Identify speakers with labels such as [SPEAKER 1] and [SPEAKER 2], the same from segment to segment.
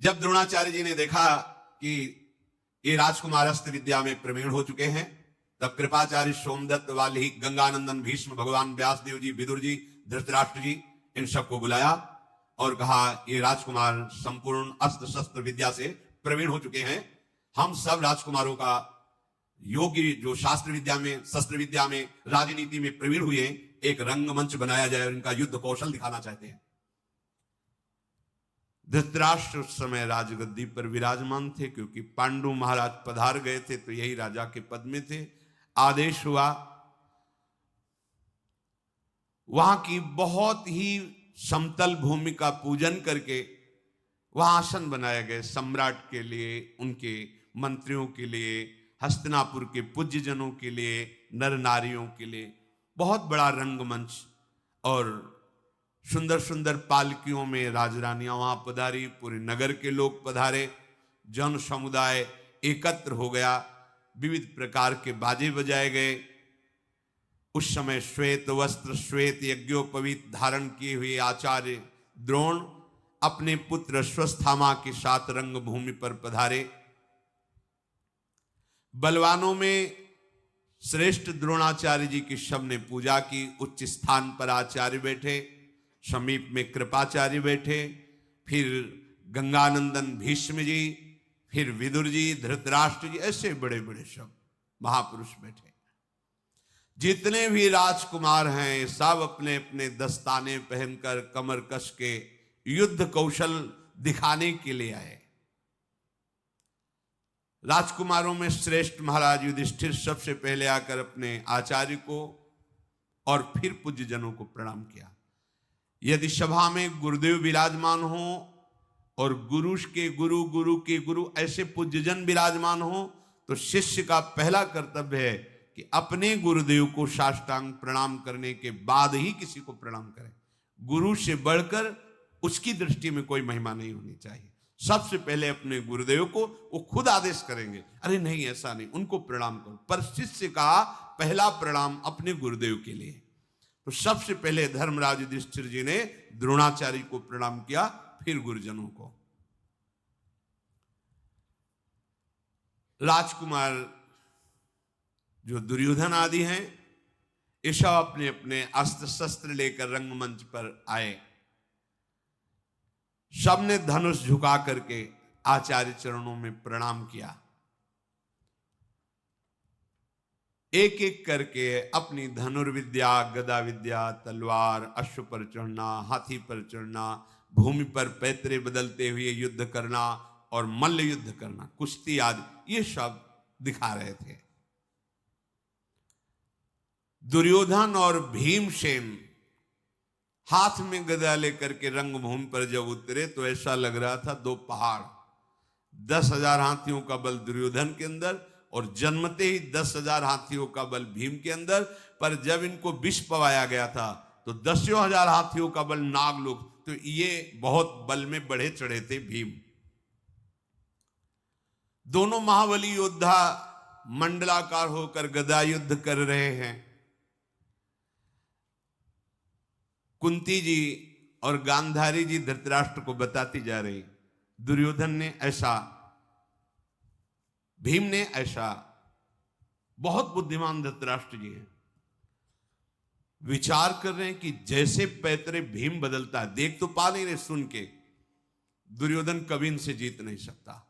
[SPEAKER 1] जब द्रोणाचार्य जी ने देखा कि ये राजकुमार अस्त्र विद्या में प्रवीण हो चुके हैं, तब कृपाचार्य, सोमदत्त, वाल्मीकि, गंगानंदन, भीष्म, भगवान व्यासदेव जी, विदुर जी, धृतराष्ट्र जी, इन सबको बुलाया और कहा ये राजकुमार संपूर्ण अस्त्र शस्त्र विद्या से प्रवीण हो चुके हैं। हम सब राजकुमारों का योग्य जो शास्त्र विद्या में, शस्त्र विद्या में, राजनीति में प्रवीण हुए, एक रंगमंच बनाया जाए और इनका युद्ध कौशल दिखाना चाहते हैं। धृतराष्ट्र उस समय राजगद्दी पर विराजमान थे, क्योंकि पांडु महाराज पधार गए थे तो यही राजा के पद में थे। आदेश हुआ, वहां की बहुत ही समतल भूमि का पूजन करके वहां आसन बनाए गए सम्राट के लिए, उनके मंत्रियों के लिए, हस्तिनापुर के पूज्य जनों के लिए, नर नारियों के लिए बहुत बड़ा रंगमंच, और सुंदर सुंदर पालकियों में राजरानियां वहां पधारी, पूरे नगर के लोग पधारे, जन समुदाय एकत्र हो गया, विविध प्रकार के बाजे बजाए गए। उस समय श्वेत वस्त्र, श्वेत यज्ञोपवीत धारण किए हुए आचार्य द्रोण अपने पुत्र अश्वत्थामा के साथ रंगभूमि पर पधारे। बलवानों में श्रेष्ठ द्रोणाचार्य जी की सबने पूजा की। उच्च स्थान पर आचार्य बैठे, समीप में कृपाचार्य बैठे, फिर गंगानंदन भीष्म जी, फिर विदुर जी, धृतराष्ट्र जी, ऐसे बड़े बड़े सब महापुरुष बैठे। जितने भी राजकुमार हैं सब अपने अपने दस्ताने पहनकर कमर कस के युद्ध कौशल दिखाने के लिए आए। राजकुमारों में श्रेष्ठ महाराज युधिष्ठिर सबसे पहले आकर अपने आचार्य को और फिर पूज्य जनों को प्रणाम किया। यदि सभा में गुरुदेव विराजमान हो और गुरु के गुरु, गुरु के गुरु ऐसे पूज्य जन विराजमान हो, तो शिष्य का पहला कर्तव्य है कि अपने गुरुदेव को साष्टांग प्रणाम करने के बाद ही किसी को प्रणाम करें। गुरु से बढ़कर उसकी दृष्टि में कोई महिमा नहीं होनी चाहिए। सबसे पहले अपने गुरुदेव को, वो खुद आदेश करेंगे, अरे नहीं ऐसा नहीं, उनको प्रणाम करो, पर शिष्य का पहला प्रणाम अपने गुरुदेव के लिए। तो सबसे पहले धर्मराज युधिष्ठिर जी ने द्रोणाचार्य को प्रणाम किया, फिर गुरुजनों को। राजकुमार जो दुर्योधन आदि हैं, ये सब अपने अपने अस्त्र शस्त्र लेकर रंगमंच पर आए। सबने धनुष झुका करके आचार्य चरणों में प्रणाम किया। एक एक करके अपनी धनुर्विद्या, गदा विद्या, तलवार, अश्व पर चढ़ना, हाथी पर चढ़ना, भूमि पर पैतरे बदलते हुए युद्ध करना और मल्ल युद्ध करना, कुश्ती आदि, ये सब दिखा रहे थे। दुर्योधन और भीमसेन हाथ में गदा लेकर के रंगभूमि पर जब उतरे तो ऐसा लग रहा था दो पहाड़। 10,000 हाथियों का बल दुर्योधन के अंदर और जन्मते ही 10,000 हाथियों का बल भीम के अंदर। पर जब इनको विष पवाया गया था तो 10,000 हाथियों का बल नागलोक, तो ये बहुत बल में बढ़े चढ़े थे भीम। दोनों महाबली योद्धा मंडलाकार होकर गदा युद्ध कर रहे हैं। कुंती जी और गांधारी जी धृतराष्ट्र को बताती जा रही, दुर्योधन ने ऐसा, भीम ने ऐसा। बहुत बुद्धिमान धृतराष्ट्र जी हैं, विचार कर रहे हैं कि जैसे पैतरे भीम बदलता है, देख तो पा नहीं रहे, सुन के दुर्योधन कभी इनसे जीत नहीं सकता।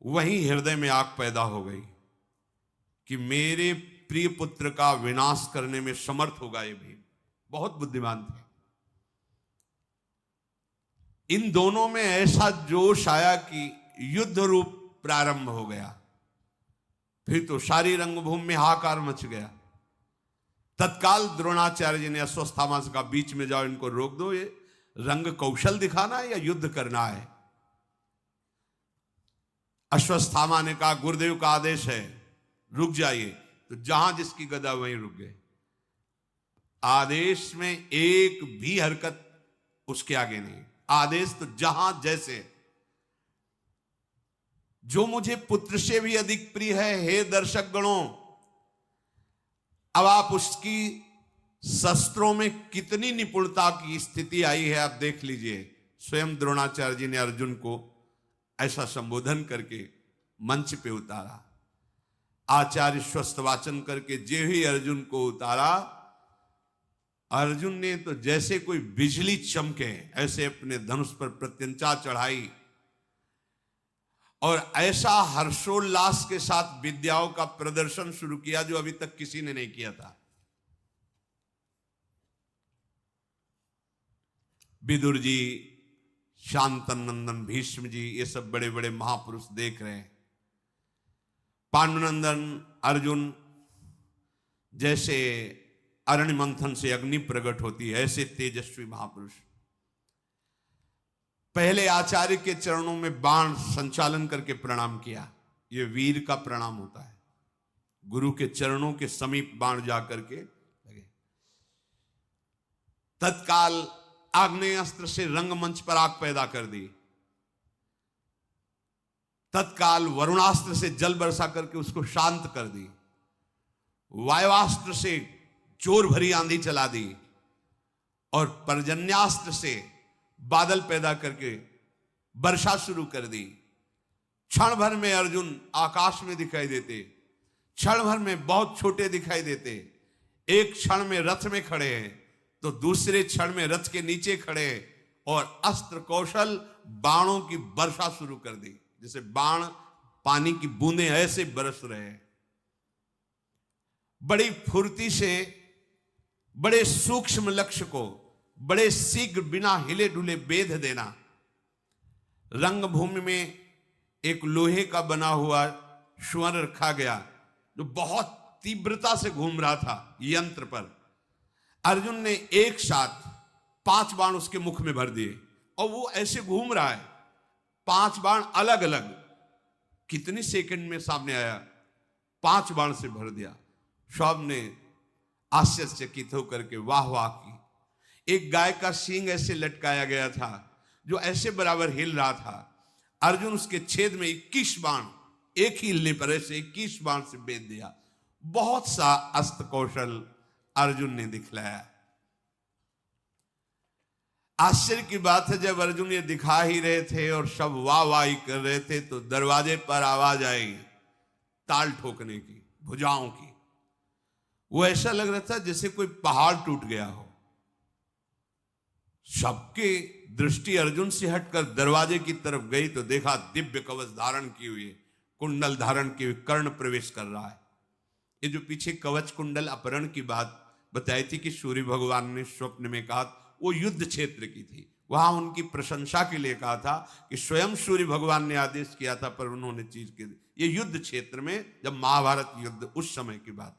[SPEAKER 1] वहीं हृदय में आग पैदा हो गई कि मेरे प्रिय पुत्र का विनाश करने में समर्थ होगा ये भीम। बहुत बुद्धिमान थे। इन दोनों में ऐसा जोश आया कि युद्ध रूप प्रारंभ हो गया। फिर तो सारी रंगभूमि में हाहाकार मच गया। तत्काल द्रोणाचार्य जी ने अश्वत्थामा से कहा, बीच में जाओ, इनको रोक दो, ये रंग कौशल दिखाना है या युद्ध करना है। अश्वत्थामा ने कहा, गुरुदेव का आदेश है, रुक जाइए। तो जहां जिसकी गदा वहीं रुक गए। आदेश में एक भी हरकत उसके आगे नहीं। आदेश तो जहां जैसे। जो मुझे पुत्र से भी अधिक प्रिय है, हे दर्शक गणों, अब आप उसकी शस्त्रों में कितनी निपुणता की स्थिति आई है आप देख लीजिए। स्वयं द्रोणाचार्य जी ने अर्जुन को ऐसा संबोधन करके मंच पे उतारा। आचार्य स्वस्थ वाचन करके जे ही अर्जुन को उतारा, अर्जुन ने तो जैसे कोई बिजली चमके ऐसे अपने धनुष पर प्रत्यंचा चढ़ाई और ऐसा हर्षोल्लास के साथ विद्याओं का प्रदर्शन शुरू किया जो अभी तक किसी ने नहीं किया था। विदुर जी, शांतनंदन, भीष्म जी, ये सब बड़े बड़े महापुरुष देख रहे हैं। पांडुनंदन अर्जुन, जैसे अरण्य मंथन से अग्नि प्रकट होती है ऐसे तेजस्वी महापुरुष। पहले आचार्य के चरणों में बाण संचालन करके प्रणाम किया। यह वीर का प्रणाम होता है। गुरु के चरणों के समीप बाण जाकर के लगे। तत्काल आग्नेय अस्त्र से रंगमंच पर आग पैदा कर दी। तत्काल वरुणास्त्र से जल बरसा करके उसको शांत कर दी। वायुवास्त्र से जोर भरी आंधी चला दी और पर्जन्यास्त्र से बादल पैदा करके वर्षा शुरू कर दी। क्षण भर में अर्जुन आकाश में दिखाई देते, क्षण भर में बहुत छोटे दिखाई देते। एक क्षण में रथ में खड़े हैं तो दूसरे क्षण में रथ के नीचे खड़े और अस्त्र कौशल बाणों की वर्षा शुरू कर दी। जैसे बाण पानी की बूंदें ऐसे बरस रहे हैं। बड़ी फुर्ती से बड़े सूक्ष्म लक्ष्य को बड़े शीघ्र बिना हिले डुले बेध देना। रंगभूमि में एक लोहे का बना हुआ स्वर्ण रखा गया जो बहुत तीव्रता से घूम रहा था यंत्र पर। अर्जुन ने एक साथ 5 बाण उसके मुख में भर दिए और वो ऐसे घूम रहा है। 5 बाण अलग अलग कितनी सेकंड में सामने आया, 5 बाण से भर दिया। सब ने आश्चर्यचकित होकर के वाह वाह की। एक गाय का सींग ऐसे लटकाया गया था जो ऐसे बराबर हिल रहा था। अर्जुन उसके छेद में 21 बाण एक ही हिलने पर ऐसे 21 बाण से बेच दिया। बहुत सा अस्त्र कौशल अर्जुन ने दिखलाया। आश्चर्य की बात है, जब अर्जुन ये दिखा ही रहे थे और सब वाह वाही कर रहे थे तो दरवाजे पर आवाज आई ताल ठोकने की, भुजाओं की। वो ऐसा लग रहा था जैसे कोई पहाड़ टूट गया हो। सबकी दृष्टि अर्जुन से हटकर दरवाजे की तरफ गई तो देखा दिव्य कवच धारण की हुई, कुंडल धारण की हुई, कर्ण प्रवेश कर रहा है। ये जो पीछे कवच कुंडल अपहरण की बात बताई थी कि सूर्य भगवान ने स्वप्न में कहा, वो युद्ध क्षेत्र की थी। वहां उनकी प्रशंसा के लिए कहा था कि स्वयं सूर्य भगवान ने आदेश किया था पर उन्होंने चीज की। ये युद्ध क्षेत्र में जब महाभारत युद्ध उस समय की बात,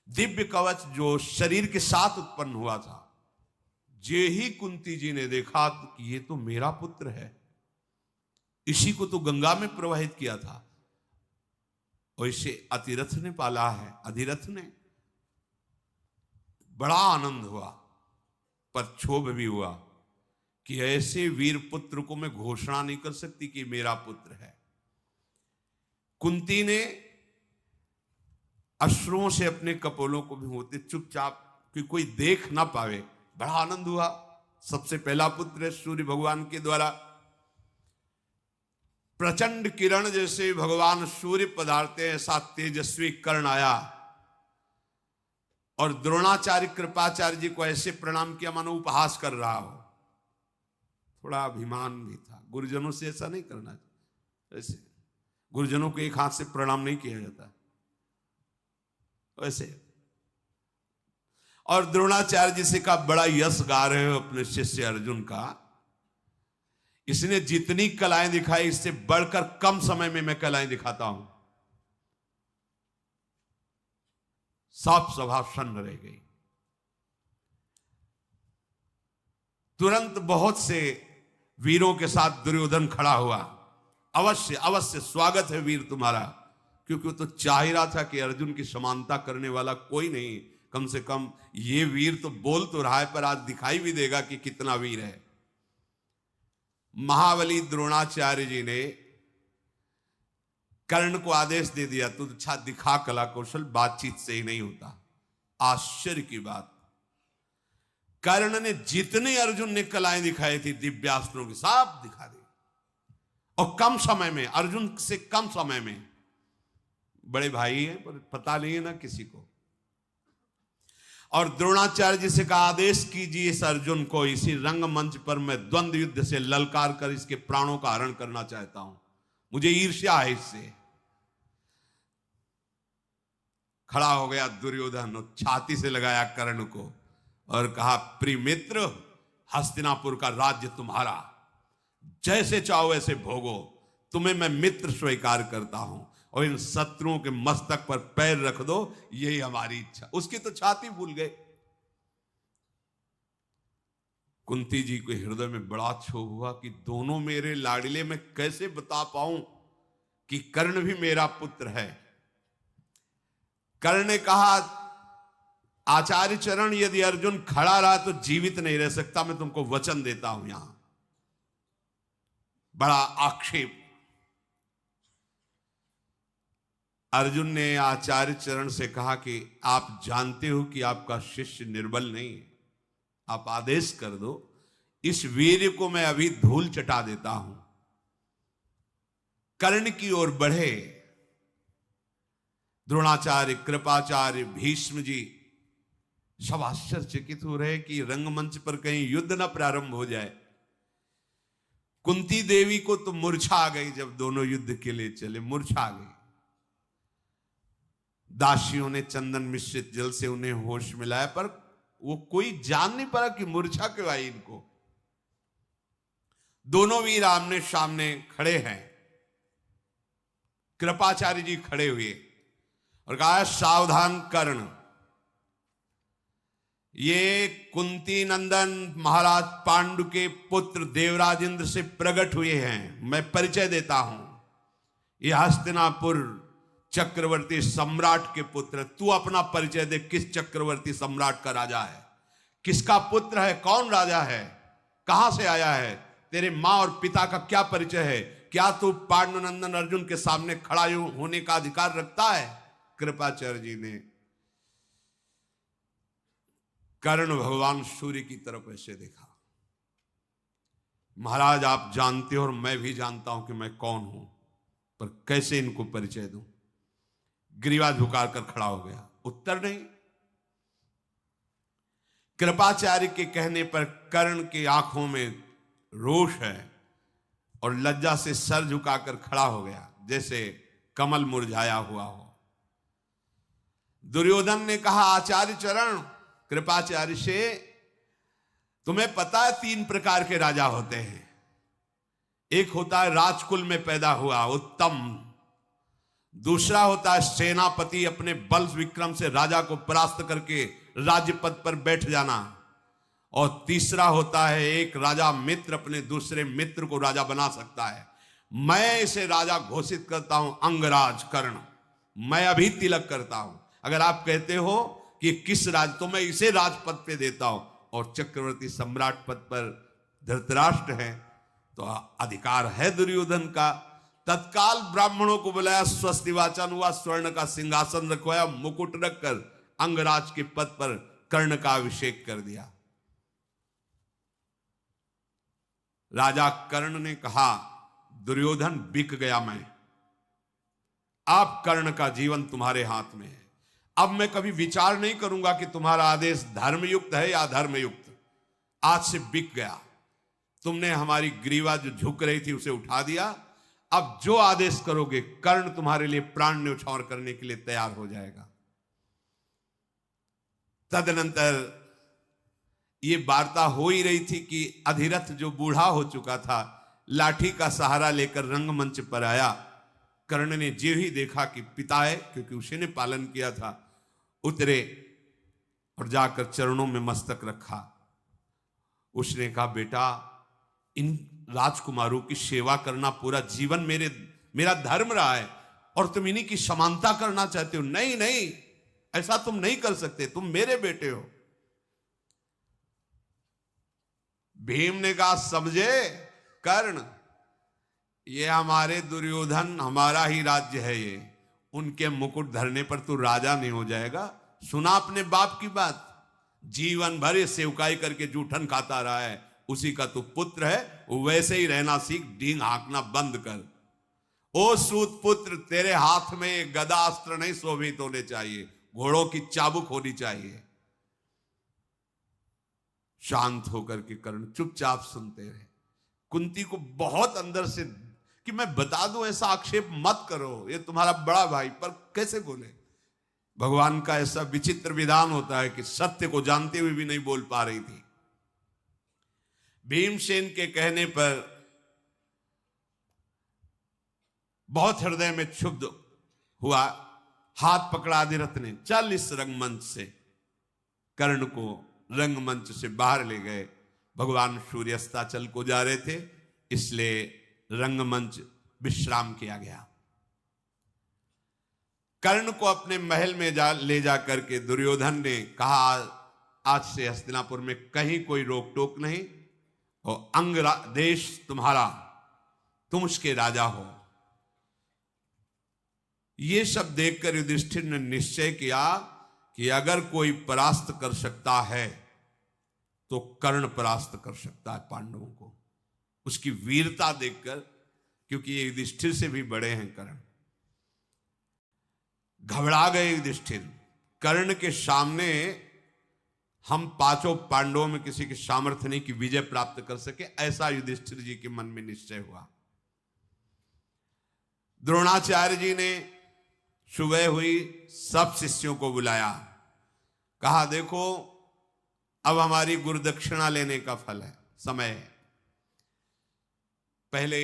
[SPEAKER 1] दिव्य कवच जो शरीर के साथ उत्पन्न हुआ था, जे ही कुंती जी ने देखा कि ये तो मेरा पुत्र है, इसी को तो गंगा में प्रवाहित किया था और इसे अतिरथ ने पाला है, अधिरथ ने। बड़ा आनंद हुआ पर क्षोभ भी हुआ कि ऐसे वीर पुत्र को मैं घोषणा नहीं कर सकती कि मेरा पुत्र है। कुंती ने अश्रुओं से अपने कपोलों को भी होते चुपचाप कि कोई देख ना पावे। बड़ा आनंद हुआ, सबसे पहला पुत्र है सूर्य भगवान के द्वारा। प्रचंड किरण जैसे भगवान सूर्य पधारते ऐसा तेजस्वी कर्ण आया और द्रोणाचार्य कृपाचार्य जी को ऐसे प्रणाम किया मानो उपहास कर रहा हो। थोड़ा अभिमान भी था। गुरुजनों से ऐसा नहीं करना चाहिए। ऐसे गुरुजनों को एक हाथ से प्रणाम नहीं किया जाता वैसे। और द्रोणाचार्य जी से का बड़ा यश गा रहे हो अपने शिष्य अर्जुन का, इसने जितनी कलाएं दिखाई इससे बढ़कर कम समय में मैं कलाएं दिखाता हूं। सब सभा सन्न रह गई। तुरंत बहुत से वीरों के साथ दुर्योधन खड़ा हुआ। अवश्य अवश्य स्वागत है वीर तुम्हारा, क्योंकि वो तो चाह ही रहा था कि अर्जुन की समानता करने वाला कोई नहीं, कम से कम ये वीर तो बोल तो रहा है पर आज दिखाई भी देगा कि कितना वीर है। महाबली द्रोणाचार्य जी ने कर्ण को आदेश दे दिया, तू अच्छा दिखा कला कौशल, बातचीत से ही नहीं होता। आश्चर्य की बात, कर्ण ने जितने अर्जुन ने कलाएं दिखाई थी दिव्यास्त्रों की सब दिखा दी। और कम समय में, अर्जुन से कम समय में, बड़े भाई हैं पर पता नहीं है ना किसी को। और द्रोणाचार्य जी से कहा आदेश कीजिए इस अर्जुन को, इसी रंगमंच पर मैं द्वंद्व युद्ध से ललकार कर इसके प्राणों का हरण करना चाहता हूं, मुझे ईर्ष्या है इससे। खड़ा हो गया दुर्योधन और छाती से लगाया कर्ण को और कहा प्रिय मित्र, हस्तिनापुर का राज्य तुम्हारा, जैसे चाहो वैसे भोगो, तुम्हें मैं मित्र स्वीकार करता हूं और इन शत्रुओं के मस्तक पर पैर रख दो, यही हमारी इच्छा। उसकी तो छाती भूल गए। कुंती जी के हृदय में बड़ा क्षोभ हुआ कि दोनों मेरे लाडले, मैं कैसे बता पाऊं कि कर्ण भी मेरा पुत्र है। कर्ण ने कहा आचार्य चरण, यदि अर्जुन खड़ा रहा तो जीवित नहीं रह सकता, मैं तुमको वचन देता हूं। यहां बड़ा आक्षेप। अर्जुन ने आचार्य चरण से कहा कि आप जानते हो कि आपका शिष्य निर्बल नहीं है, आप आदेश कर दो, इस वीर को मैं अभी धूल चटा देता हूं। कर्ण की ओर बढ़े। द्रोणाचार्य, कृपाचार्य, भीष्म जी सब आश्चर्यचकित हो रहे कि रंगमंच पर कहीं युद्ध न प्रारंभ हो जाए। कुंती देवी को तो मूर्छा आ गई जब दोनों युद्ध के लिए चले, मूर्छा आ गई। दासियों ने चंदन मिश्रित जल से उन्हें होश मिलाया, पर वो कोई जान नहीं पाया कि मूर्छा क्यों आई इनको। दोनों वीर आमने सामने खड़े हैं। कृपाचार्य जी खड़े हुए और कहा सावधान कर्ण, ये कुंती नंदन महाराज पांडु के पुत्र देवराज इंद्र से प्रकट हुए हैं। मैं परिचय देता हूं, ये हस्तिनापुर चक्रवर्ती सम्राट के पुत्र। तू अपना परिचय दे, किस चक्रवर्ती सम्राट का राजा है, किसका पुत्र है, कौन राजा है, कहां से आया है, तेरे मां और पिता का क्या परिचय है, क्या तू पांडुनंदन अर्जुन के सामने खड़ा होने का अधिकार रखता है। कृपाचार्य जी ने कर्ण भगवान सूर्य की तरफ ऐसे देखा। महाराज आप जानते हो और मैं भी जानता हूं कि मैं कौन हूं, पर कैसे इनको परिचय दूं। ग्रीवा झुकाकर खड़ा हो गया, उत्तर नहीं। कृपाचार्य के कहने पर कर्ण की आंखों में रोष है और लज्जा से सर झुकाकर खड़ा हो गया, जैसे कमल मुरझाया हुआ हो। दुर्योधन ने कहा आचार्य चरण, कृपाचार्य से, तुम्हें पता है 3 प्रकार के राजा होते हैं। एक होता है राजकुल में पैदा हुआ उत्तम, दूसरा होता है सेनापति, अपने बल विक्रम से राजा को परास्त करके राज्य पद पर बैठ जाना, और तीसरा होता है एक राजा मित्र अपने दूसरे मित्र को राजा बना सकता है। मैं इसे राजा घोषित करता हूं, अंगराज कर्ण। मैं अभी तिलक करता हूं। अगर आप कहते हो कि किस राज, तो मैं इसे राजपद पे देता हूं, और चक्रवर्ती सम्राट पद पर धृतराष्ट्र है, तो अधिकार है दुर्योधन का। तत्काल ब्राह्मणों को बुलाया, स्वस्ति वाचन हुआ, स्वर्ण का सिंहासन रखवाया, मुकुट रखकर अंगराज के पद पर कर्ण का अभिषेक कर दिया। राजा कर्ण ने कहा दुर्योधन बिक गया मैं, आप कर्ण का जीवन तुम्हारे हाथ में है। अब मैं कभी विचार नहीं करूंगा कि तुम्हारा आदेश धर्मयुक्त है या अधर्मयुक्त। आज से बिक गया। तुमने हमारी ग्रीवा जो झुक रही थी उसे उठा दिया। अब जो आदेश करोगे, कर्ण तुम्हारे लिए प्राण न्यौछावर करने के लिए तैयार हो जाएगा। तदनंतर ये वार्ता हो ही रही थी कि अधिरथ जो बूढ़ा हो चुका था, लाठी का सहारा लेकर रंगमंच पर आया। कर्ण ने जो ही देखा कि पिता है, क्योंकि उसी ने पालन किया था, उतरे और जाकर चरणों में मस्तक रखा। उसने कहा बेटा, इन राजकुमारों की सेवा करना पूरा जीवन मेरा धर्म रहा है, और तुम इन्हीं की समानता करना चाहते हो। नहीं नहीं, ऐसा तुम नहीं कर सकते, तुम मेरे बेटे हो। भीम ने कहा समझे कर्ण, ये हमारे दुर्योधन, हमारा ही राज्य है ये, उनके मुकुट धरने पर तू राजा नहीं हो जाएगा। सुना अपने बाप की बात, जीवन भर ये सेवकाई करके जूठन खाता रहा है, उसी का तू पुत्र है, वैसे ही रहना सीख, डींग हाँकना बंद कर। ओ सूत पुत्र, तेरे हाथ में गदास्त्र नहीं शोभित होने चाहिए, घोड़ों की चाबुक होनी चाहिए। शांत होकर के कर्ण चुपचाप सुनते रहे। कुंती को बहुत अंदर से कि मैं बता दूं, ऐसा आक्षेप मत करो, ये तुम्हारा बड़ा भाई, पर कैसे बोले। भगवान का ऐसा विचित्र विधान होता है कि सत्य को जानते हुए भी नहीं बोल पा रही थी। भीमसेन के कहने पर बहुत हृदय में क्षुब्ध हुआ, हाथ पकड़ा अधिरथ ने, चल इस रंगमंच से। कर्ण को रंगमंच से बाहर ले गए। भगवान सूर्यास्ताचल को जा रहे थे, इसलिए रंगमंच विश्राम किया गया। कर्ण को अपने महल में ले जाकर के दुर्योधन ने कहा, आज से हस्तिनापुर में कहीं कोई रोक टोक नहीं, और अंग देश तुम्हारा, तुम उसके राजा हो। ये सब देखकर युधिष्ठिर ने निश्चय किया कि अगर कोई परास्त कर सकता है तो कर्ण परास्त कर सकता है पांडवों को। उसकी वीरता देखकर, क्योंकि ये युधिष्ठिर से भी बड़े हैं कर्ण। घबरा गए युधिष्ठिर, कर्ण के सामने हम पांचों पांडवों में किसी के सामर्थ्य नहीं कि विजय प्राप्त कर सके, ऐसा युधिष्ठिर जी के मन में निश्चय हुआ। द्रोणाचार्य जी ने सुबह हुई, सब शिष्यों को बुलाया, कहा देखो अब हमारी गुरुदक्षिणा लेने का फल है, समय है। पहले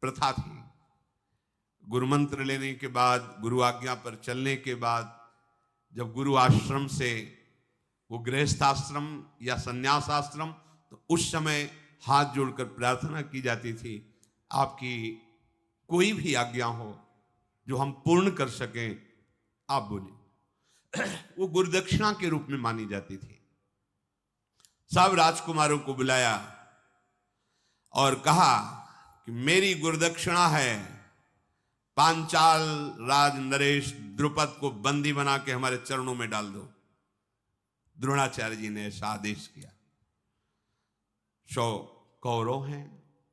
[SPEAKER 1] प्रथा थी, गुरु मंत्र लेने के बाद, गुरु आज्ञा पर चलने के बाद, जब गुरु आश्रम से वो गृहस्थाश्रम या संन्यास आश्रम, तो उस समय हाथ जोड़कर प्रार्थना की जाती थी, आपकी कोई भी आज्ञा हो जो हम पूर्ण कर सकें, आप बोलिए। वो गुरुदक्षिणा के रूप में मानी जाती थी। सब राजकुमारों को बुलाया और कहा कि मेरी गुरुदक्षिणा है, पांचाल राज नरेश द्रुपद को बंदी बना के हमारे चरणों में डाल दो। द्रोणाचार्य जी ने ऐसा आदेश किया। 100 कौरव हैं,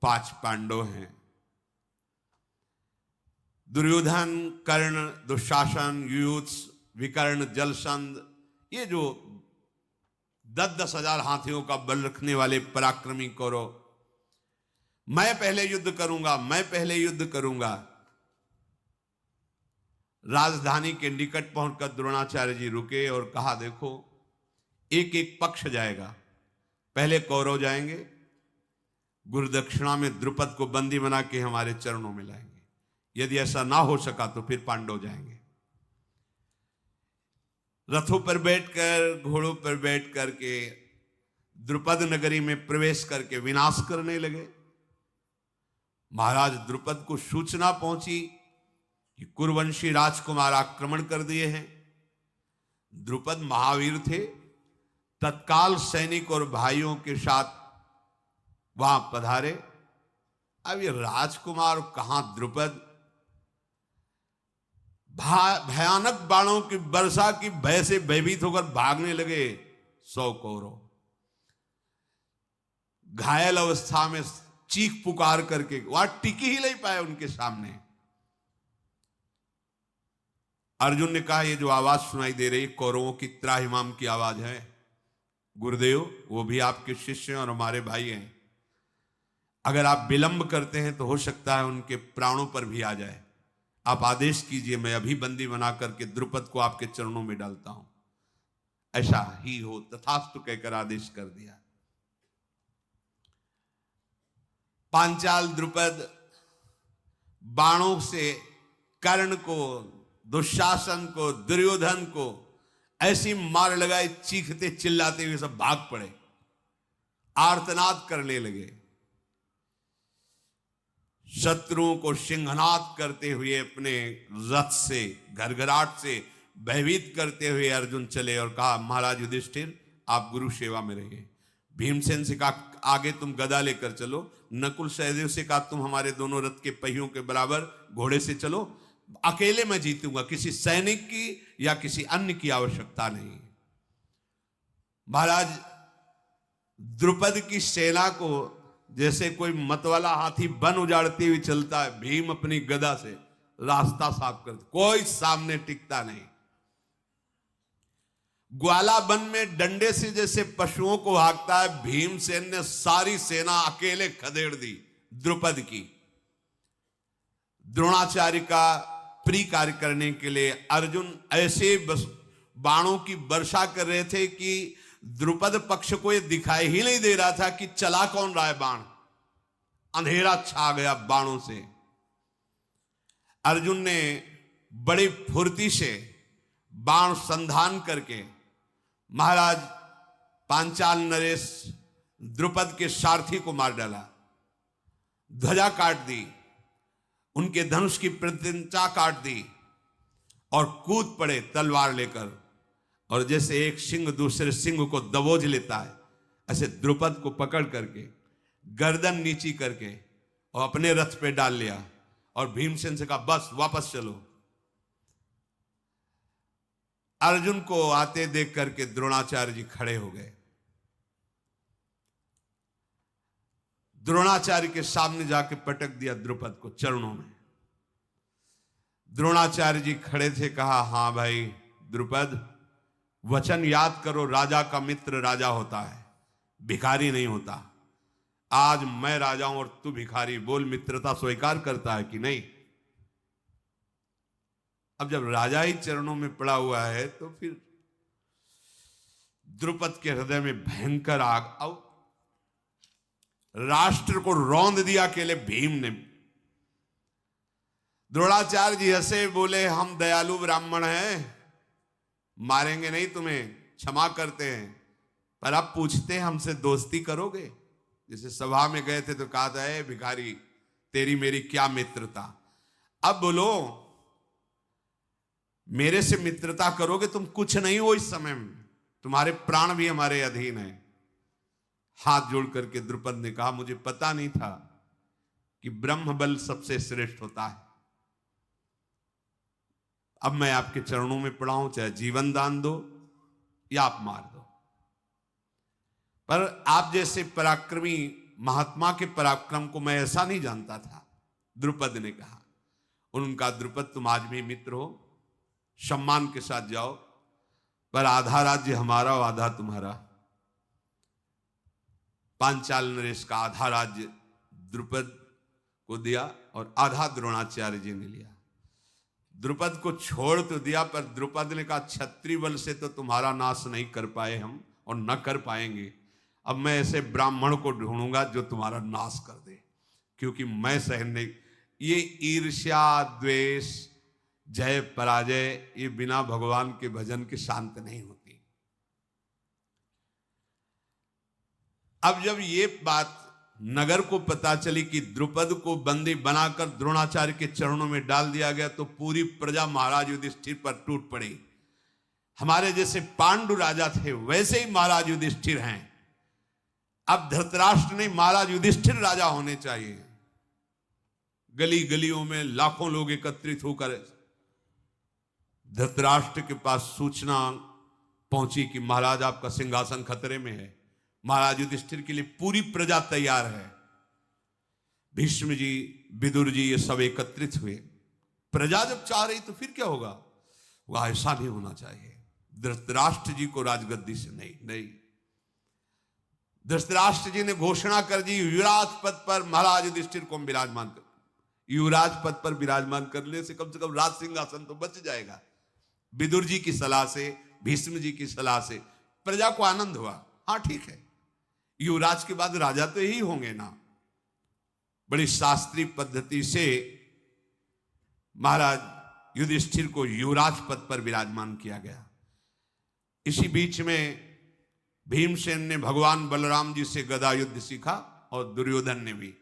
[SPEAKER 1] 5 पांडव हैं। दुर्योधन, कर्ण, दुशासन, युयुत्स, विकर्ण, जलसंध, ये जो 10-10 हजार हाथियों का बल रखने वाले पराक्रमी कौरव, मैं पहले युद्ध करूंगा, मैं पहले युद्ध करूंगा। राजधानी के निकट पहुंचकर द्रोणाचार्य जी रुके और कहा देखो, एक एक पक्ष जाएगा, पहले कौरव जाएंगे, गुरुदक्षिणा में द्रुपद को बंदी बना के हमारे चरणों में लाएंगे। यदि ऐसा ना हो सका तो फिर पांडव जाएंगे। रथों पर बैठकर, घोड़ों पर बैठ करके द्रुपद नगरी में प्रवेश करके विनाश करने लगे। महाराज द्रुपद को सूचना पहुंची कि कुरुवंशी राजकुमार आक्रमण कर दिए हैं। द्रुपद महावीर थे, तत्काल सैनिक और भाइयों के साथ वहां पधारे। अब ये राजकुमार कहां द्रुपद, भयानक बाणों की वर्षा की भय से भयभीत होकर भागने लगे 100 कौरव। घायल अवस्था में चीख पुकार करके वहां टिकी ही नहीं पाए उनके सामने। अर्जुन ने कहा, ये जो आवाज सुनाई दे रही कौरवों की त्राहिमाम की आवाज है। गुरुदेव, वो भी आपके शिष्य हैं और हमारे भाई हैं, अगर आप विलंब करते हैं तो हो सकता है उनके प्राणों पर भी आ जाए। आप आदेश कीजिए, मैं अभी बंदी बना करके द्रुपद को आपके चरणों में डालता हूं। ऐसा ही हो, तथास्तु कहकर आदेश कर दिया। पांचाल द्रुपद बाणों से कर्ण को, दुशासन को, दुर्योधन को ऐसी मार लगाए, चीखते चिल्लाते हुए सब भाग पड़े, आर्तनाद करने लगे। शत्रुओं को सिंहनाद करते हुए अपने रथ से, घरघराट से भयभीत करते हुए अर्जुन चले और कहा, महाराज युधिष्ठिर, आप गुरु सेवा में रहिए। भीमसेन से कहा, आगे तुम गदा लेकर चलो। नकुल सहदेव से कहा, तुम हमारे दोनों रथ के पहियों के बराबर घोड़े से चलो, अकेले मैं जीतूंगा, किसी सैनिक की या किसी अन्य की आवश्यकता नहीं। महाराज द्रुपद की सेना को जैसे कोई मतवाला हाथी वन उजाड़ते हुए चलता है, भीम अपनी गदा से रास्ता साफ करते, कोई सामने टिकता नहीं। ग्वाला वन में डंडे से जैसे पशुओं को हाँकता है, भीमसेन ने सारी सेना अकेले खदेड़ दी द्रुपद की। द्रोणाचार्य का प्री कार्य करने के लिए अर्जुन ऐसे बाणों की वर्षा कर रहे थे कि द्रुपद पक्ष को यह दिखाई ही नहीं दे रहा था कि चला कौन रहा है बाण। अंधेरा छा गया बाणों से। अर्जुन ने बड़ी फुर्ती से बाण संधान करके महाराज पांचाल नरेश द्रुपद के सारथी को मार डाला, ध्वजा काट दी, उनके धनुष की प्रतिंचा काट दी और कूद पड़े तलवार लेकर। और जैसे एक सिंह दूसरे सिंह को दबोच लेता है, ऐसे द्रुपद को पकड़ करके गर्दन नीची करके और अपने रथ पे डाल लिया और भीमसेन से कहा बस वापस चलो। अर्जुन को आते देख करके द्रोणाचार्य जी खड़े हो गए। द्रोणाचार्य के सामने जाके पटक दिया द्रुपद को चरणों में। द्रोणाचार्य जी खड़े थे, कहा हां भाई द्रुपद, वचन याद करो, राजा का मित्र राजा होता है, भिखारी नहीं होता। आज मैं राजा हूं और तू भिखारी, बोल मित्रता स्वीकार करता है कि नहीं? अब जब राजा ही चरणों में पड़ा हुआ है तो फिर द्रुपद के हृदय में भयंकर आग, अब राष्ट्र को रौंद दिया अकेले भीम ने। द्रोणाचार्य जी हंसे, बोले हम दयालु ब्राह्मण हैं, मारेंगे नहीं तुम्हें, क्षमा करते हैं, पर अब पूछते हमसे दोस्ती करोगे? जैसे सभा में गए थे तो कहा था ए भिखारी तेरी मेरी क्या मित्रता, अब बोलो मेरे से मित्रता करोगे? तुम कुछ नहीं हो इस समय में, तुम्हारे प्राण भी हमारे अधीन है। हाथ जोड़ करके द्रुपद ने कहा मुझे पता नहीं था कि ब्रह्म बल सबसे श्रेष्ठ होता है। अब मैं आपके चरणों में पड़ा हूं, चाहे जीवन दान दो या आप मार दो, पर आप जैसे पराक्रमी महात्मा के पराक्रम को मैं ऐसा नहीं जानता था। द्रुपद ने कहा। उनका द्रुपद तुम आज भी मित्र हो, सम्मान के साथ जाओ, पर आधा राज्य हमारा और आधा तुम्हारा। पांचाल नरेश का आधा राज्य द्रुपद को दिया और आधा द्रोणाचार्य जी ने लिया। द्रुपद को छोड़ तो दिया, पर द्रुपद ने कहा क्षत्रिय बल से तो तुम्हारा नाश नहीं कर पाए हम और न कर पाएंगे, अब मैं ऐसे ब्राह्मण को ढूंढूंगा जो तुम्हारा नाश कर दे, क्योंकि मैं सहन नहीं। ये ईर्ष्या द्वेष जय पराजय ये बिना भगवान के भजन के शांत नहीं होती। अब जब ये बात नगर को पता चली कि द्रुपद को बंदी बनाकर द्रोणाचार्य के चरणों में डाल दिया गया, तो पूरी प्रजा महाराज युधिष्ठिर पर टूट पड़ी। हमारे जैसे पांडु राजा थे वैसे ही महाराज युधिष्ठिर हैं। अब धृतराष्ट्र नहीं, महाराज युधिष्ठिर राजा होने चाहिए। गली गलियों में लाखों लोग एकत्रित होकर धृतराष्ट्र के पास सूचना पहुंची कि महाराज आपका सिंहासन खतरे में है। महाराज युधिष्ठिर के लिए पूरी प्रजा तैयार है। भीष्म जी, विदुर जी ये सब एकत्रित हुए। प्रजा जब चाह रही तो फिर क्या होगा? वह ऐसा नहीं होना चाहिए। धृतराष्ट्र जी को राजगद्दी से नहीं। धृतराष्ट्र जी ने घोषणा कर दी युवराज पद पर महाराज युधिष्ठिर को विराजमान कर। युवराज पद पर विराजमान करने से कम राज सिंहासन तो बच जाएगा। विदुर जी की सलाह से, भीष्म जी की सलाह से प्रजा को आनंद हुआ। हाँ ठीक है, युवराज के बाद राजा तो यही होंगे ना। बड़ी शास्त्रीय पद्धति से महाराज युधिष्ठिर को युवराज पद पर विराजमान किया गया। इसी बीच में भीमसेन ने भगवान बलराम जी से गदा युद्ध सीखा और दुर्योधन ने भी।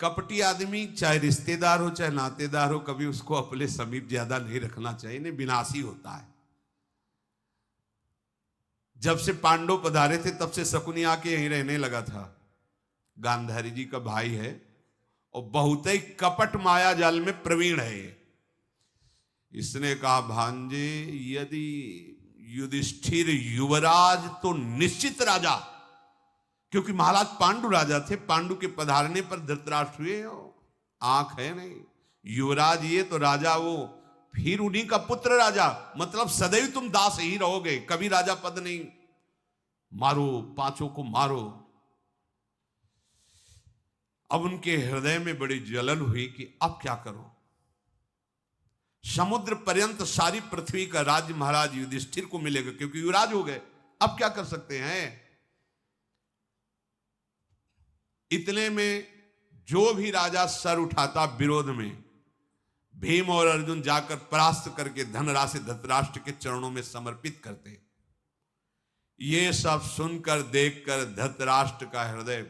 [SPEAKER 1] कपटी आदमी चाहे रिश्तेदार हो चाहे नातेदार हो, कभी उसको अपने समीप ज्यादा नहीं रखना चाहिए, नहीं विनाशी होता है। जब से पांडव पधारे थे तब से शकुनी आके यहीं रहने लगा था। गांधारी जी का भाई है और बहुत ही कपट माया जाल में प्रवीण है। इसने कहा भांजे यदि युधिष्ठिर युवराज तो निश्चित राजा, क्योंकि महाराज पांडु राजा थे, पांडु के पधारने पर धृतराष्ट्र हुए हो, आंख है नहीं, युवराज ये तो राजा वो, फिर उन्हीं का पुत्र राजा, मतलब सदैव तुम दास ही रहोगे, कभी राजा पद नहीं। मारो, पांचों को मारो। अब उनके हृदय में बड़ी जलन हुई कि अब क्या करो। समुद्र पर्यंत सारी पृथ्वी का राज्य महाराज युधिष्ठिर को मिलेगा, क्योंकि युवराज हो गए, अब क्या कर सकते हैं। इतने में जो भी राजा सर उठाता विरोध में, भीम और अर्जुन जाकर परास्त करके धनराशि धृतराष्ट्र के चरणों में समर्पित करते। ये सब सुनकर देखकर धृतराष्ट्र का हृदय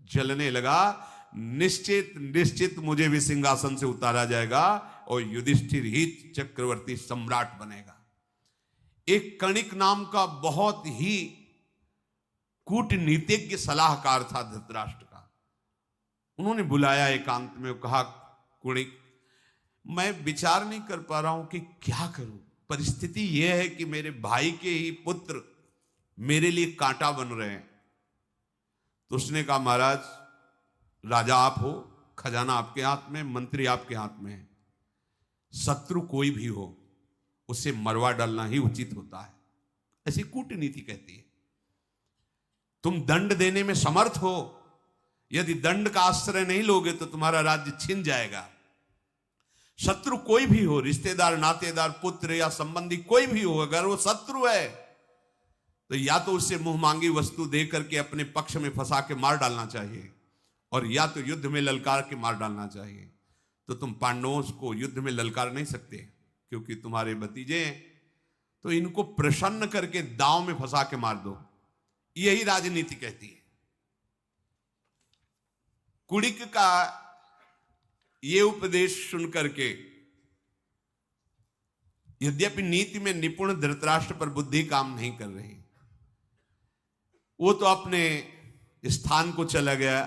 [SPEAKER 1] जलने लगा। निश्चित निश्चित मुझे भी सिंहासन से उतारा जाएगा और युधिष्ठिर ही चक्रवर्ती सम्राट बनेगा। एक कणिक नाम का बहुत ही कूटनीतिज्ञ सलाहकार था धृतराष्ट्र का। उन्होंने बुलाया एकांत में, कहा कुणिक, मैं विचार नहीं कर पा रहा हूं कि क्या करूं। परिस्थिति यह है कि मेरे भाई के ही पुत्र मेरे लिए कांटा बन रहे हैं। तो उसने कहा, महाराज, राजा आप हो, खजाना आपके हाथ में, मंत्री आपके हाथ में है, शत्रु कोई भी हो उसे मरवा डालना ही उचित होता है, ऐसी कूटनीति कहती है। तुम दंड देने में समर्थ हो, यदि दंड का आश्रय नहीं लोगे तो तुम्हारा राज्य छिन जाएगा। शत्रु कोई भी हो, रिश्तेदार, नातेदार, पुत्र या संबंधी कोई भी हो, अगर वो शत्रु है तो या तो उससे मुंह मांगी वस्तु दे करके अपने पक्ष में फंसा के मार डालना चाहिए, और या तो युद्ध में ललकार के मार डालना चाहिए। तो तुम पांडवों को युद्ध में ललकार नहीं सकते, क्योंकि तुम्हारे भतीजे हैं, तो इनको प्रसन्न करके दांव में फंसा के मार दो। यही राजनीति कहती है। कुणिक का ये उपदेश सुन करके, यद्यपि नीति में निपुण धृतराष्ट्र पर बुद्धि काम नहीं कर रही, वो तो अपने स्थान को चला गया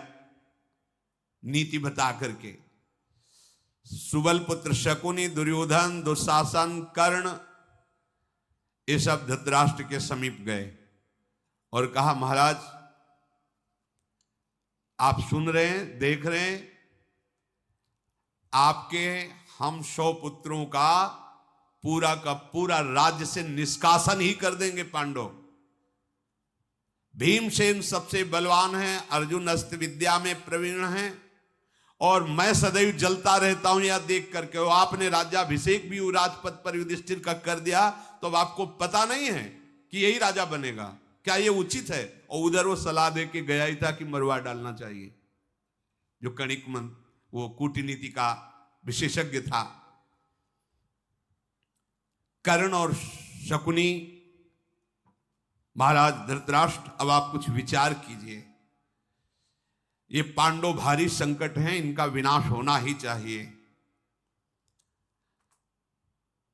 [SPEAKER 1] नीति बता करके। सुबल पुत्र शकुनी, दुर्योधन, दुशासन, कर्ण, ये सब धृतराष्ट्र के समीप गए और कहा, महाराज आप सुन रहे हैं, देख रहे हैं, आपके हम 100 पुत्रों का पूरा राज्य से निष्कासन ही कर देंगे पांडव। भीमसेन सबसे बलवान है, अर्जुन अस्त्र विद्या में प्रवीण है, और मैं सदैव जलता रहता हूं यह देख करके। और आपने राज्याभिषेक भी राजपद पर युधिष्ठिर का कर दिया, तो अब आपको पता नहीं है कि यही राजा बनेगा, क्या यह उचित है। और उधर वो सलाह दे के गया ही था कि मरवा डालना चाहिए, जो कणिक मन वो कूटनीति का विशेषज्ञ था। कर्ण और शकुनी, महाराज धृतराष्ट्र, अब आप कुछ विचार कीजिए। ये पांडव भारी संकट हैं, इनका विनाश होना ही चाहिए।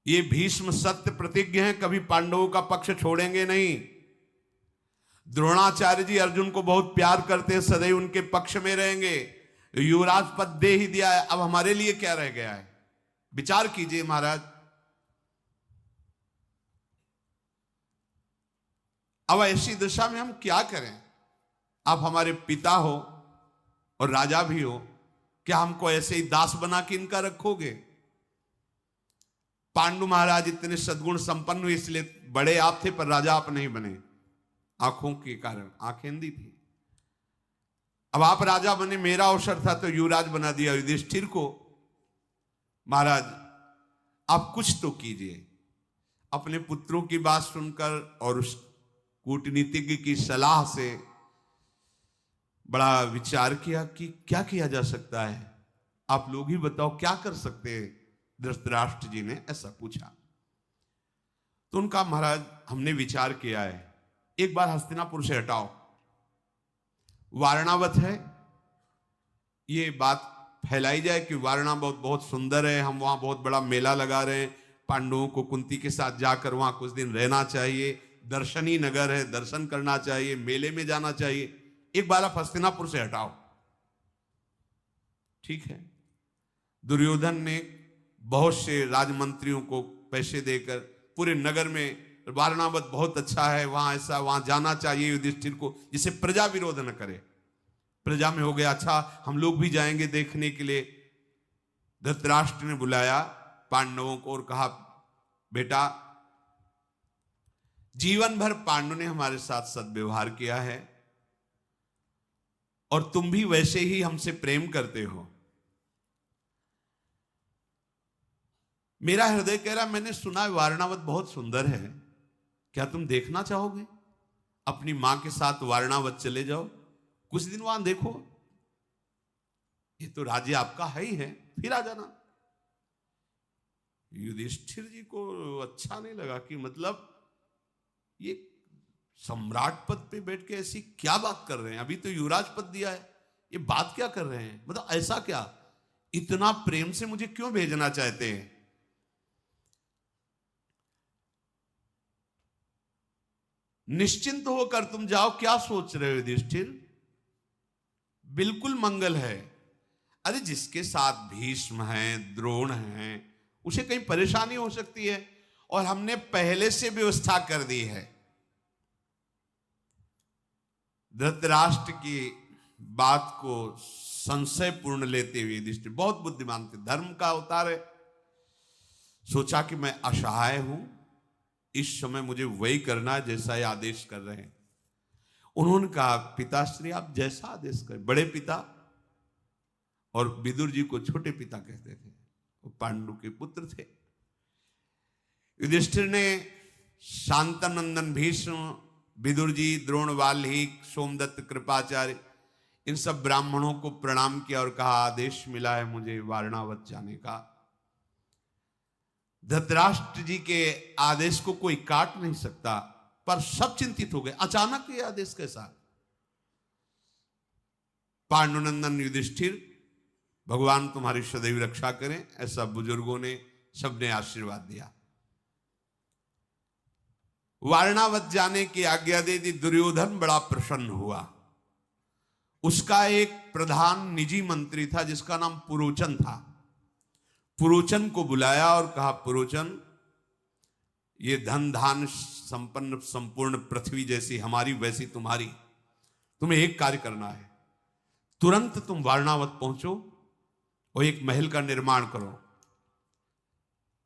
[SPEAKER 1] ये भीष्म सत्य प्रतिज्ञ हैं, कभी पांडवों का पक्ष छोड़ेंगे नहीं। द्रोणाचार्य जी अर्जुन को बहुत प्यार करते हैं, सदैव उनके पक्ष में रहेंगे। युवराज पद दे ही दिया है, अब हमारे लिए क्या रह गया है। विचार कीजिए महाराज। अब ऐसी दिशा में हम क्या करें। आप हमारे पिता हो और राजा भी हो, क्या हमको ऐसे ही दास बना के इनका रखोगे। पांडु महाराज इतने सद्गुण संपन्न हुए, इसलिए बड़े आप थे पर राजा आप नहीं बने, आंखों के कारण, आंखें अंधी थी। अब आप राजा बने, मेरा अवसर था तो युवराज बना दिया युधिष्ठिर को। महाराज आप कुछ तो कीजिए। अपने पुत्रों की बात सुनकर और उस कूटनीतिज्ञ की सलाह से बड़ा विचार किया कि क्या किया जा सकता है। आप लोग ही बताओ क्या कर सकते हैं। धृतराष्ट्र जी ने ऐसा पूछा तो उनका, महाराज हमने विचार किया है, एक बार हस्तिनापुर से हटाओ, वारणावत है, ये बात फैलाई जाए कि वारणावत बहुत सुंदर है, हम वहां बहुत बड़ा मेला लगा रहे हैं, पांडवों को कुंती के साथ जाकर वहां कुछ दिन रहना चाहिए, दर्शनी नगर है, दर्शन करना चाहिए, मेले में जाना चाहिए, एक बार आप हस्तिनापुर से हटाओ। ठीक है। दुर्योधन ने बहुत से राजमंत्रियों को पैसे देकर पूरे नगर में वारणावत बहुत अच्छा है, वहां ऐसा, वहां जाना चाहिए युधिष्ठिर को, जिसे प्रजा विरोध न करे। प्रजा में हो गया, अच्छा हम लोग भी जाएंगे देखने के लिए। धृतराष्ट्र ने बुलाया पांडवों को और कहा, बेटा जीवन भर पांडव ने हमारे साथ सद्व्यवहार किया है और तुम भी वैसे ही हमसे प्रेम करते हो। मेरा हृदय कह रहा, मैंने सुना है वारणावत बहुत सुंदर है, क्या तुम देखना चाहोगे? अपनी मां के साथ वारणावत चले जाओ, कुछ दिन वहां देखो, ये तो राज्य आपका है ही है, फिर आ जाना। युधिष्ठिर जी को अच्छा नहीं लगा कि मतलब ये सम्राट पद पे बैठ के ऐसी क्या बात कर रहे हैं, अभी तो युवराज पद दिया है, ये बात क्या कर रहे हैं, मतलब ऐसा क्या, इतना प्रेम से मुझे क्यों भेजना चाहते हैं? निश्चिंत होकर तुम जाओ, क्या सोच रहे हो युधिष्ठिर, बिल्कुल मंगल है। अरे जिसके साथ भीष्म हैं, द्रोण हैं, उसे कहीं परेशानी हो सकती है, और हमने पहले से व्यवस्था कर दी है। धृतराष्ट्र की बात को संशयपूर्ण लेते हुए युधिष्ठिर बहुत बुद्धिमान थे, धर्म का अवतार है, सोचा कि मैं असहाय हूं, इस समय मुझे वही करना है जैसा ये आदेश कर रहे हैं। उन्होंने कहा, पिताश्री आप जैसा आदेश करें। बड़े पिता, और विदुर जी को छोटे पिता कहते थे, वो पांडु के पुत्र थे। युधिष्ठिर ने शांतनंदन भीष्म, विदुर जी, द्रोण, वाल्मीकि, सोमदत्त, कृपाचार्य, इन सब ब्राह्मणों को प्रणाम किया और कहा, आदेश मिला है मुझे वारणावत जाने का। धृतराष्ट्र जी के आदेश को कोई काट नहीं सकता, पर सब चिंतित हो गए, अचानक ये आदेश कैसा? पांडुनंदन युधिष्ठिर, भगवान तुम्हारी सदैव रक्षा करें, ऐसा बुजुर्गों ने सबने आशीर्वाद दिया। वारणावत जाने की आज्ञा दे दी। दुर्योधन बड़ा प्रसन्न हुआ। उसका एक प्रधान निजी मंत्री था जिसका नाम पुरोचन था। पुरोचन को बुलाया और कहा, पुरोचन, ये धन धान संपन्न संपूर्ण पृथ्वी जैसी हमारी वैसी तुम्हारी, तुम्हें एक कार्य करना है, तुरंत तुम वारणावत पहुंचो और एक महल का निर्माण करो।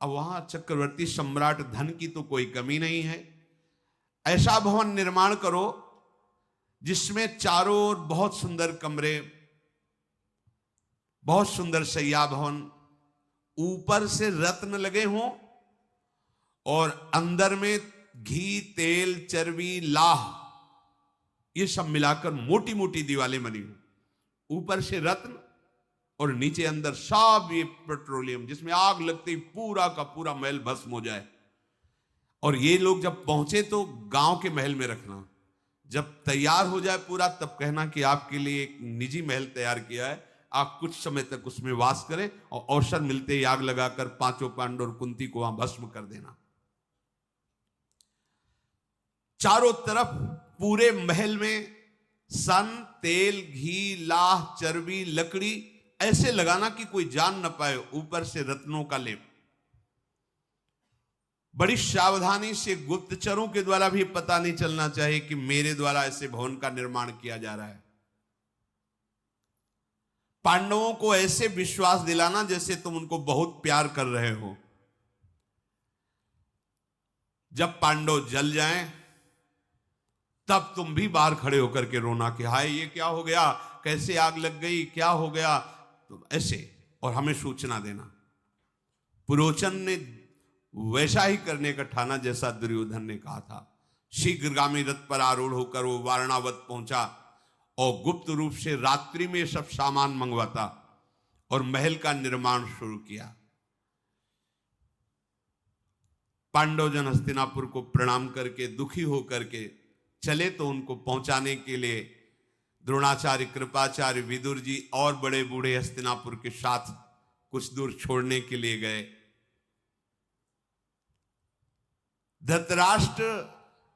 [SPEAKER 1] अब वहां चक्रवर्ती सम्राट धन की तो कोई कमी नहीं है, ऐसा भवन निर्माण करो जिसमें चारों ओर बहुत सुंदर कमरे, बहुत सुंदर शैया भवन, ऊपर से रत्न लगे हों और अंदर में घी, तेल, चर्बी, लाह, ये सब मिलाकर मोटी मोटी दीवारें बनी हो, ऊपर से रत्न और नीचे अंदर सब ये पेट्रोलियम, जिसमें आग लगते ही पूरा का पूरा महल भस्म हो जाए। और ये लोग जब पहुंचे तो गांव के महल में रखना, जब तैयार हो जाए पूरा तब कहना कि आपके लिए एक निजी महल तैयार किया है, आप कुछ समय तक उसमें वास करें और अवसर मिलते ही आग लगाकर पांचों पांडव और कुंती को वहां भस्म कर देना। चारों तरफ पूरे महल में सन, तेल, घी, लाह, चर्बी, लकड़ी ऐसे लगाना कि कोई जान न पाए, ऊपर से रत्नों का लेप। बड़ी सावधानी से, गुप्तचरों के द्वारा भी पता नहीं चलना चाहिए कि मेरे द्वारा ऐसे भवन का निर्माण किया जा रहा है। पांडवों को ऐसे विश्वास दिलाना जैसे तुम उनको बहुत प्यार कर रहे हो। जब पांडव जल जाएं तब तुम भी बाहर खड़े होकर के रोना कि हाय ये क्या हो गया, कैसे आग लग गई, क्या हो गया, तो ऐसे, और हमें सूचना देना। पुरोचन ने वैसा ही करने का ठाना जैसा दुर्योधन ने कहा था। शीघ्रगामी रथ पर आरूढ़ होकर वो वारणावत पहुंचा और गुप्त रूप से रात्रि में सब सामान मंगवाता और महल का निर्माण शुरू किया। पांडवजन हस्तिनापुर को प्रणाम करके दुखी होकर के चले तो उनको पहुंचाने के लिए द्रोणाचार्य, कृपाचार्य, विदुर जी और बड़े बूढ़े हस्तिनापुर के साथ कुछ दूर छोड़ने के लिए गए। धृतराष्ट्र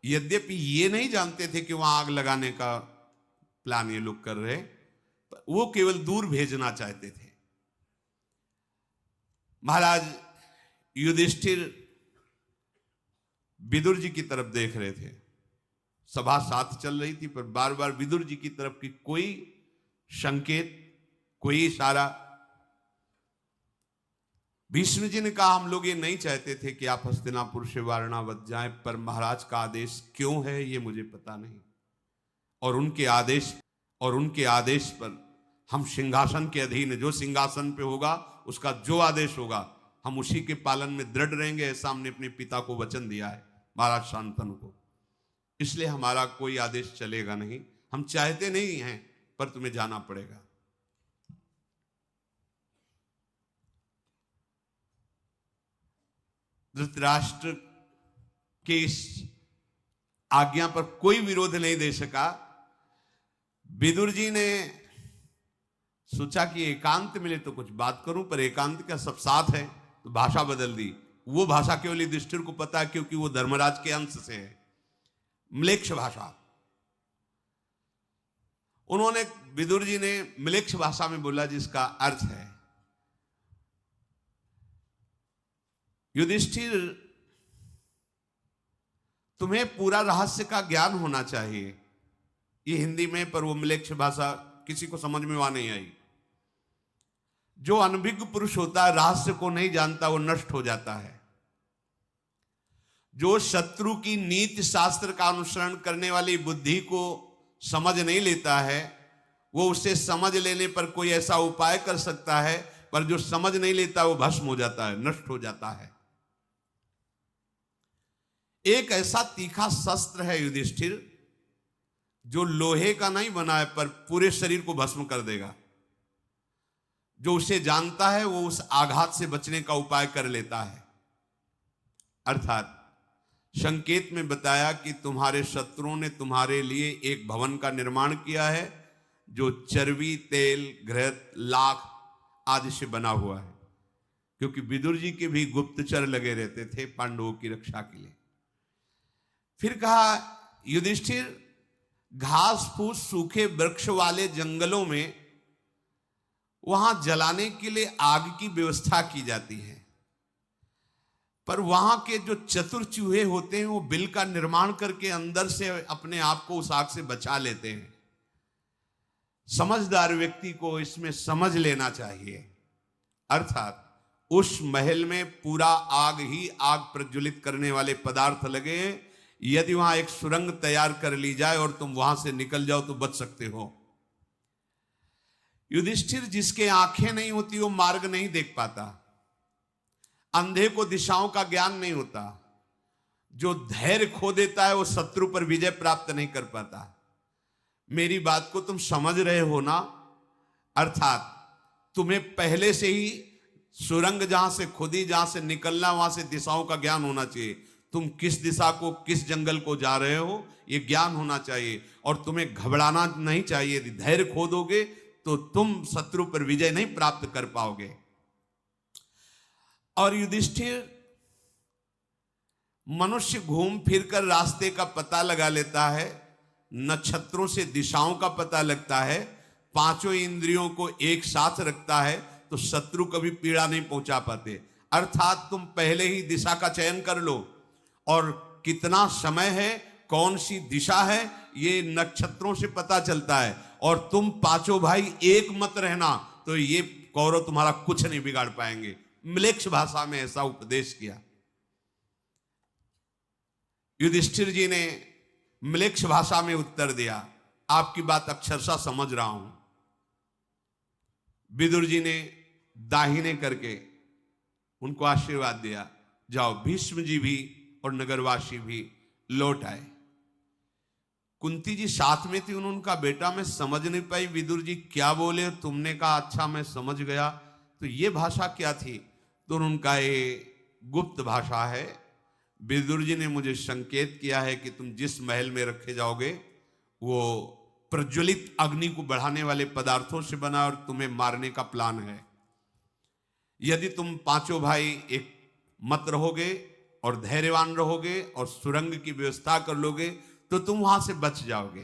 [SPEAKER 1] यद्यपि ये नहीं जानते थे कि वहां आग लगाने का प्लान ये लोग कर रहे, वो केवल दूर भेजना चाहते थे। महाराज युधिष्ठिर विदुर जी की तरफ देख रहे थे। सभा साथ चल रही थी, पर बार बार विदुर जी की तरफ की कोई संकेत, कोई इशारा। भीष्म जी ने कहा, हम लोग ये नहीं चाहते थे कि आप हस्तिनापुर से वारणावत जाएं, पर महाराज का आदेश क्यों है ये मुझे पता नहीं, और उनके आदेश पर हम सिंहासन के अधीन, जो सिंहासन पे होगा उसका जो आदेश होगा हम उसी के पालन में दृढ़ रहेंगे, ऐसा हमने अपने पिता को वचन दिया है, महाराज शांतनु को। इसलिए हमारा कोई आदेश चलेगा नहीं, हम चाहते नहीं हैं पर तुम्हें जाना पड़ेगा। धृतराष्ट्र के इस आज्ञा पर कोई विरोध नहीं दे सका। विदुर जी ने सोचा कि एकांत मिले तो कुछ बात करूं, पर एकांत का सब साथ है, तो भाषा बदल दी। वो भाषा केवल युधिष्ठिर को पता है क्योंकि वो धर्मराज के अंश से है, म्लेच्छ भाषा। उन्होंने, विदुर जी ने म्लेच्छ भाषा में बोला, जिसका अर्थ है, युधिष्ठिर तुम्हें पूरा रहस्य का ज्ञान होना चाहिए। ये हिंदी में, पर वो म्लेच्छ भाषा किसी को समझ में वहां नहीं आई। जो अनभिज्ञ पुरुष होता है, रहस्य को नहीं जानता, वो नष्ट हो जाता है। जो शत्रु की नीति शास्त्र का अनुसरण करने वाली बुद्धि को समझ नहीं लेता है, वो उसे समझ लेने पर कोई ऐसा उपाय कर सकता है, पर जो समझ नहीं लेता वो भस्म हो जाता है, नष्ट हो जाता है। एक ऐसा तीखा शस्त्र है युधिष्ठिर, जो लोहे का नहीं बना है पर पूरे शरीर को भस्म कर देगा। जो उसे जानता है वो उस आघात से बचने का उपाय कर लेता है। अर्थात संकेत में बताया कि तुम्हारे शत्रुओं ने तुम्हारे लिए एक भवन का निर्माण किया है, जो चर्बी, तेल, घृत, लाख आदि से बना हुआ है, क्योंकि विदुर जी के भी गुप्तचर लगे रहते थे पांडवों की रक्षा के लिए। फिर कहा, युधिष्ठिर घास फूस सूखे वृक्ष वाले जंगलों में वहां जलाने के लिए आग की व्यवस्था की जाती है, पर वहां के जो चतुर चूहे होते हैं वो बिल का निर्माण करके अंदर से अपने आप को उस आग से बचा लेते हैं। समझदार व्यक्ति को इसमें समझ लेना चाहिए। अर्थात उस महल में पूरा आग ही आग प्रज्वलित करने वाले पदार्थ लगे हैं। यदि वहां एक सुरंग तैयार कर ली जाए और तुम वहां से निकल जाओ तो बच सकते हो। युधिष्ठिर, जिसके आंखें नहीं होती वो मार्ग नहीं देख पाता, अंधे को दिशाओं का ज्ञान नहीं होता, जो धैर्य खो देता है वो शत्रु पर विजय प्राप्त नहीं कर पाता। मेरी बात को तुम समझ रहे हो ना? अर्थात तुम्हें पहले से ही सुरंग जहां से खुदी, जहां से निकलना, वहां से दिशाओं का ज्ञान होना चाहिए। तुम किस दिशा को, किस जंगल को जा रहे हो, ये ज्ञान होना चाहिए, और तुम्हें घबराना नहीं चाहिए। यदि धैर्य खो दोगे तो तुम शत्रु पर विजय नहीं प्राप्त कर पाओगे। और युधिष्ठिर, मनुष्य घूम फिरकर रास्ते का पता लगा लेता है, नक्षत्रों से दिशाओं का पता लगता है, पांचों इंद्रियों को एक साथ रखता है, तो शत्रु कभी पीड़ा नहीं पहुंचा पाते। अर्थात तुम पहले ही दिशा का चयन कर लो, और कितना समय है, कौन सी दिशा है, ये नक्षत्रों से पता चलता है। और तुम पांचों भाई एक मत रहना, तो ये कौरव तुम्हारा कुछ नहीं बिगाड़ पाएंगे। म्लेच्छ भाषा में ऐसा उपदेश किया। युधिष्ठिर जी ने म्लेच्छ भाषा में उत्तर दिया, आपकी बात अक्षरशः समझ रहा हूं। विदुर जी ने दाहिने करके उनको आशीर्वाद दिया, जाओ। भीष्म जी भी और नगरवासी भी लौट आए। कुंती जी साथ में थी, उनका बेटा, मैं समझ नहीं पाई विदुर जी क्या बोले, तुमने कहा अच्छा मैं समझ गया, तो ये भाषा क्या थी? तो उनका ये गुप्त भाषा है। विदुर जी ने मुझे संकेत किया है कि तुम जिस महल में रखे जाओगे वो प्रज्वलित अग्नि को बढ़ाने वाले पदार्थों से बना, और तुम्हें मारने का प्लान है। यदि तुम पांचों भाई एक मत रहोगे और धैर्यवान रहोगे और सुरंग की व्यवस्था कर लोगे तो तुम वहां से बच जाओगे।